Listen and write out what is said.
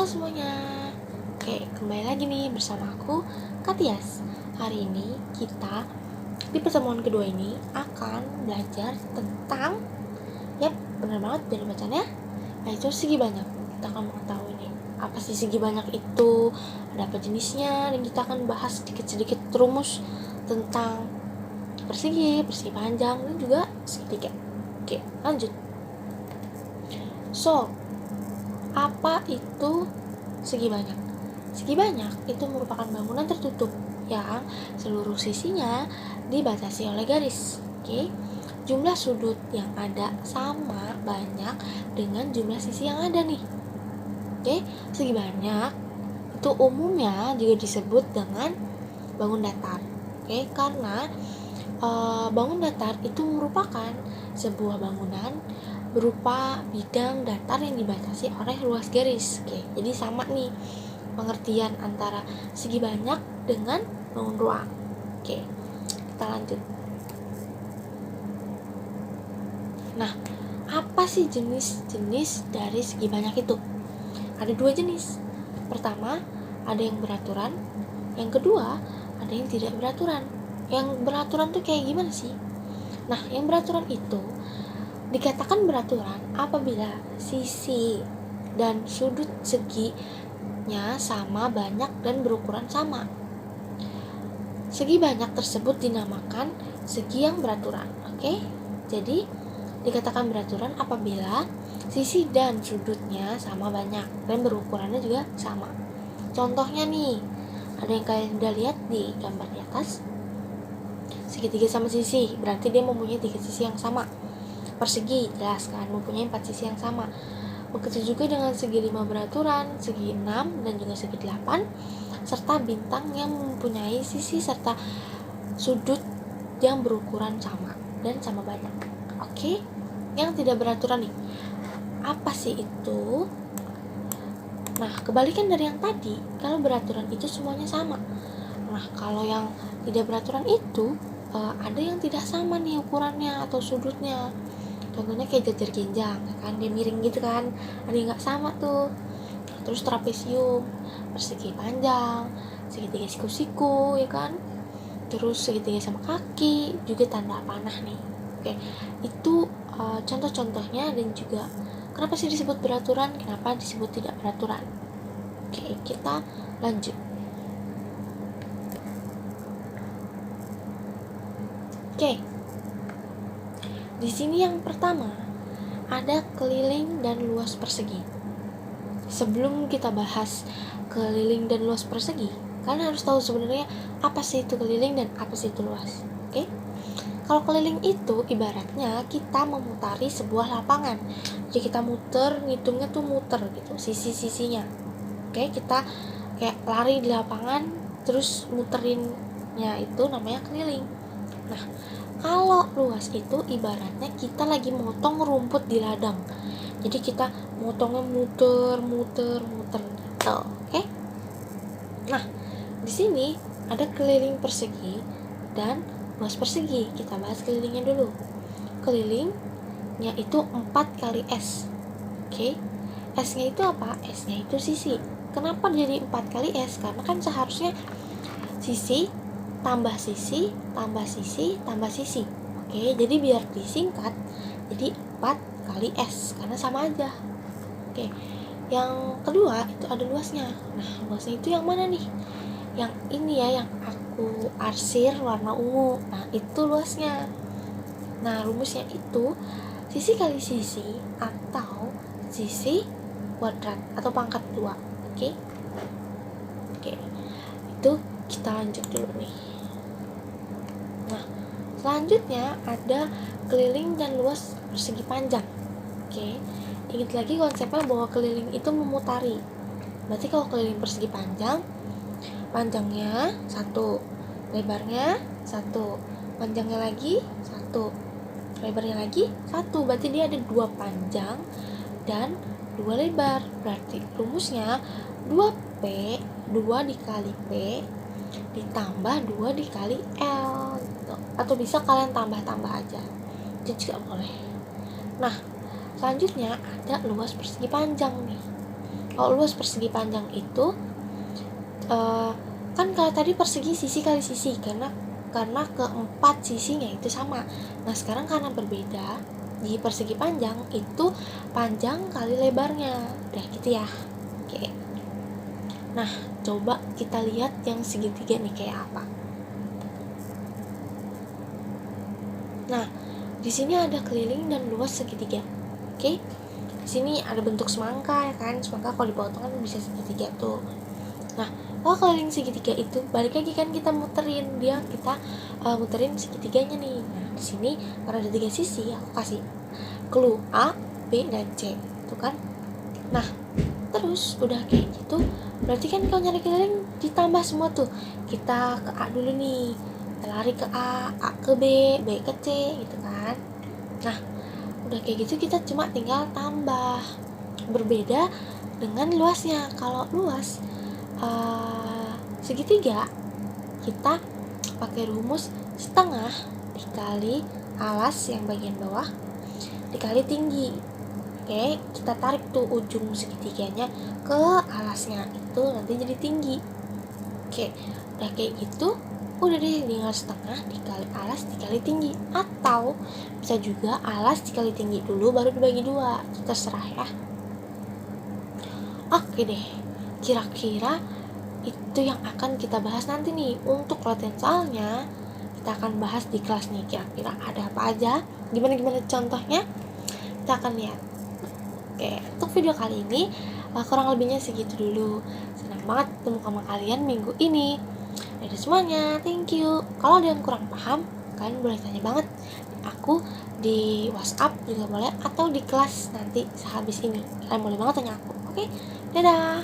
Halo semuanya. Oke, kembali lagi nih bersama aku, Katias. Hari ini kita di pertemuan kedua ini akan belajar tentang, benar banget dari bacanya, yaitu segi banyak. Kita akan mengetahui nih apa sih segi banyak itu, ada apa jenisnya, dan kita akan bahas sedikit-sedikit rumus tentang persegi panjang, dan juga segitiga. Oke, lanjut. So, apa itu segi banyak? Segi banyak itu merupakan bangunan tertutup yang seluruh sisinya dibatasi oleh garis. Oke. Jumlah sudut yang ada sama banyak dengan jumlah sisi yang ada nih. Oke, segi banyak itu umumnya juga disebut dengan bangun datar. Oke, karena bangun datar itu merupakan sebuah bangunan berupa bidang datar yang dibatasi oleh luas garis. Oke, jadi sama nih pengertian antara segi banyak dengan bangun ruang. Oke, kita lanjut. Nah, apa sih jenis-jenis dari segi banyak itu? Ada dua jenis. Pertama, ada yang beraturan. Yang kedua, ada yang tidak beraturan. Yang beraturan tuh kayak gimana sih? Nah, yang beraturan itu dikatakan beraturan apabila sisi dan sudut seginya sama banyak dan berukuran sama. Segi banyak tersebut dinamakan segi yang beraturan. Oke? Jadi dikatakan beraturan apabila sisi dan sudutnya sama banyak dan berukurannya juga sama. Contohnya nih, ada yang kalian udah lihat di gambar di atas. Segitiga sama sisi, berarti dia mempunyai 3 sisi yang sama. Persegi, jelas kan, mempunyai 4 sisi yang sama. Begitu juga dengan segi 5 beraturan, segi 6, dan juga segi 8, serta bintang yang mempunyai sisi serta sudut yang berukuran sama dan sama banyak. Oke, yang tidak beraturan nih, apa sih itu? Nah, kebalikan dari yang tadi, kalau beraturan itu semuanya sama. Nah, kalau yang tidak beraturan itu ada yang tidak sama nih ukurannya atau sudutnya. Contohnya kayak jajar genjang, kan dia miring gitu kan, ada yang nggak sama tuh. Terus trapesium, persegi panjang, segitiga siku-siku, ya kan. Terus segitiga sama kaki, juga tanda panah nih. Oke, itu contoh-contohnya, dan juga kenapa sih disebut beraturan, kenapa disebut tidak beraturan. Oke, kita lanjut. Oke, di sini yang pertama ada keliling dan luas persegi. Sebelum kita bahas keliling dan luas persegi, kalian harus tahu sebenarnya apa sih itu keliling dan apa sih itu luas. Oke? Kalau keliling itu ibaratnya kita memutari sebuah lapangan. Jadi kita muter, ngitungnya tuh muter gitu, sisi-sisinya. Oke, kita kayak lari di lapangan terus muterinnya, itu namanya keliling. Nah, kalau luas itu ibaratnya kita lagi motong rumput di ladang. Jadi kita motongnya muter gitu. Oke? Nah, di sini ada keliling persegi dan luas persegi. Kita bahas kelilingnya dulu. Kelilingnya itu 4 kali S. Oke? S-nya itu apa? S-nya itu sisi. Kenapa jadi 4 kali S? Karena kan seharusnya sisi tambah sisi, tambah sisi, tambah sisi. Oke, jadi biar disingkat jadi 4 kali S, karena sama aja. Oke, yang kedua itu ada luasnya. Nah, luasnya itu yang mana nih? Yang ini ya, yang aku arsir warna ungu. Nah, itu luasnya. Nah, rumusnya itu sisi kali sisi atau sisi kuadrat atau pangkat 2. Oke? Oke, itu kita lanjut dulu nih. Nah, selanjutnya ada keliling dan luas persegi panjang. Oke, ingat lagi konsepnya bahwa keliling itu memutari. Berarti kalau keliling persegi panjang, panjangnya 1, lebarnya 1, panjangnya lagi 1, lebarnya lagi 1. Berarti dia ada 2 panjang dan 2 lebar. Berarti rumusnya 2P, 2 dikali P ditambah 2 dikali L gitu. Atau bisa kalian tambah-tambah aja, itu juga boleh. Nah, selanjutnya ada luas persegi panjang nih. Kalau luas persegi panjang itu kan kalau tadi persegi sisi kali sisi, karena keempat sisinya itu sama. Nah sekarang karena berbeda, di persegi panjang itu panjang kali lebarnya, udah gitu ya. Oke. Nah coba kita lihat yang segitiga nih kayak apa. Nah di sini ada keliling dan luas segitiga. Oke. Di sini ada bentuk semangka ya kan, semangka kalau dipotong kan bisa segitiga tuh. Nah kalau keliling segitiga itu balik lagi kan kita muterin dia, kita muterin segitiganya nih. Nah di sini karena ada 3 sisi, aku kasih clue A, B, dan C tuh kan. Nah terus udah kayak gitu, berarti kan kalau nyari keliling ditambah semua tuh. Kita ke A dulu nih, kita lari ke A ke B, B ke C gitu kan. Nah udah kayak gitu kita cuma tinggal tambah. Berbeda dengan luasnya. Kalau luas segitiga, kita pakai rumus setengah dikali alas yang bagian bawah dikali tinggi. Oke, kita tarik tuh ujung segitiganya ke alasnya, itu nanti jadi tinggi. Oke, udah kayak gitu, udah deh tinggal setengah dikali alas dikali tinggi. Atau bisa juga alas dikali tinggi dulu baru dibagi 2, terserah ya. Oke deh, kira-kira itu yang akan kita bahas nanti nih. Untuk latihan soalnya kita akan bahas di kelas nih, kira-kira ada apa aja, gimana contohnya, kita akan lihat. Oke, untuk video kali ini kurang lebihnya segitu dulu. Senang banget ketemu sama kalian minggu ini. Dari semuanya, thank you. Kalau ada yang kurang paham, kalian boleh tanya banget aku di WhatsApp juga boleh, atau di kelas nanti sehabis ini kalian boleh banget tanya aku. Oke, dadah.